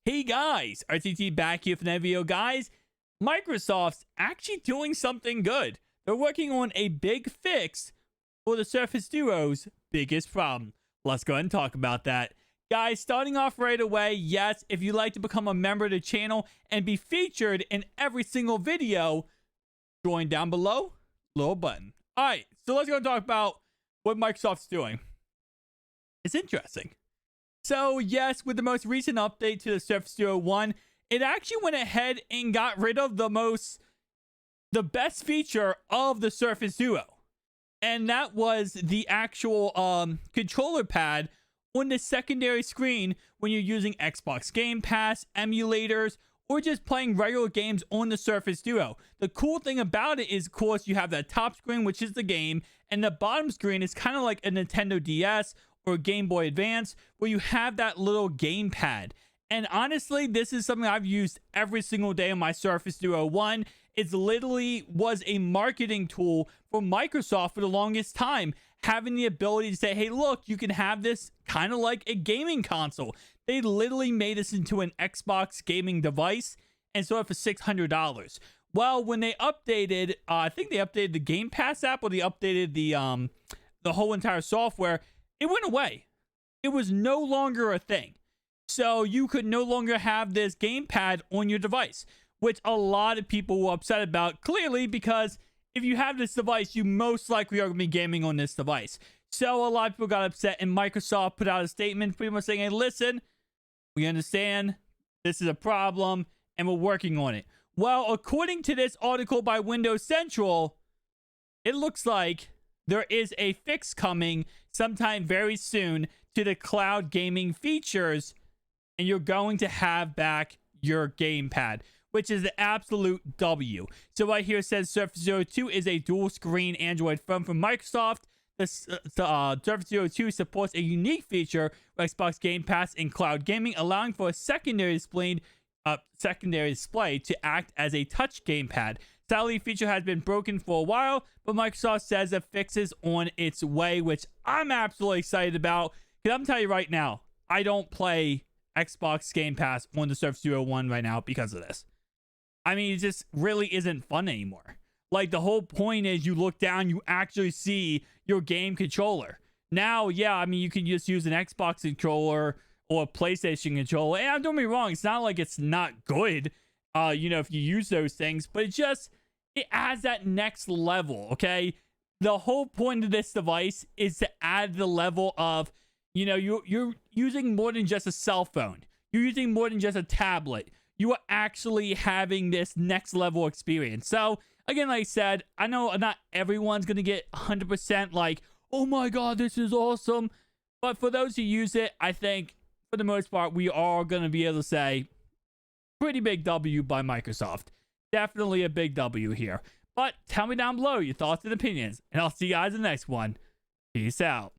Hey guys, RTT back here for the video, guys. Microsoft's actually doing something good. They're working on a big fix for the Surface Duo's biggest problem. Let's go ahead and talk about that. Guys, starting off right away, yes, if you'd like to become a member of the channel and be featured in every single video, join down below, little button. All right, so let's go talk about what Microsoft's doing. It's interesting. So yes, with the most recent update to the Surface Duo 1, it actually went ahead and got rid of the best feature of the Surface Duo. And that was the actual controller pad on the secondary screen when you're using Xbox Game Pass, emulators, or just playing regular games on the Surface Duo. The cool thing about it is, of course, you have that top screen, which is the game, and the bottom screen is kind of like a Nintendo DS or Game Boy Advance, where you have that little gamepad. And honestly, this is something I've used every single day on my Surface Duo 1. It literally was a marketing tool for Microsoft for the longest time, having the ability to say, hey, look, you can have this kind of like a gaming console. They literally made this into an Xbox gaming device and sold it for $600. Well, when they updated, I think they updated the Game Pass app, or they updated the whole entire software, it went away. It was no longer a thing. So you could no longer have this gamepad on your device, which a lot of people were upset about, clearly, because if you have this device, you most likely are going to be gaming on this device. So a lot of people got upset, and Microsoft put out a statement pretty much saying, hey, listen, we understand this is a problem, and we're working on it. Well, according to this article by Windows Central, it looks like there is a fix coming sometime very soon to the cloud gaming features, and you're going to have back your gamepad, which is the absolute W. So right here it says Surface Duo 2 is a dual screen Android phone from Microsoft. The Surface Duo 2 supports a unique feature of Xbox Game Pass in cloud gaming, allowing for a secondary display to act as a touch gamepad. Sadly, the feature has been broken for a while, but Microsoft says the fix is on its way, which I'm absolutely excited about. Because I'm telling you right now, I don't play Xbox Game Pass on the Surface Duo 1 right now because of this. I mean, it just really isn't fun anymore. Like, the whole point is you look down, you actually see your game controller. Now, yeah, I mean, you can just use an Xbox controller or a PlayStation controller. And don't get me wrong, it's not like it's not good, if you use those things, but it adds that next level, okay? The whole point of this device is to add the level of, you're using more than just a cell phone. You're using more than just a tablet. You are actually having this next level experience. So, again, like I said, I know not everyone's going to get 100% like, oh my God, this is awesome. But for those who use it, I think, for the most part, we are going to be able to say, pretty big W by Microsoft. Definitely a big W here. But tell me down below your thoughts and opinions, and I'll see you guys in the next one. Peace out.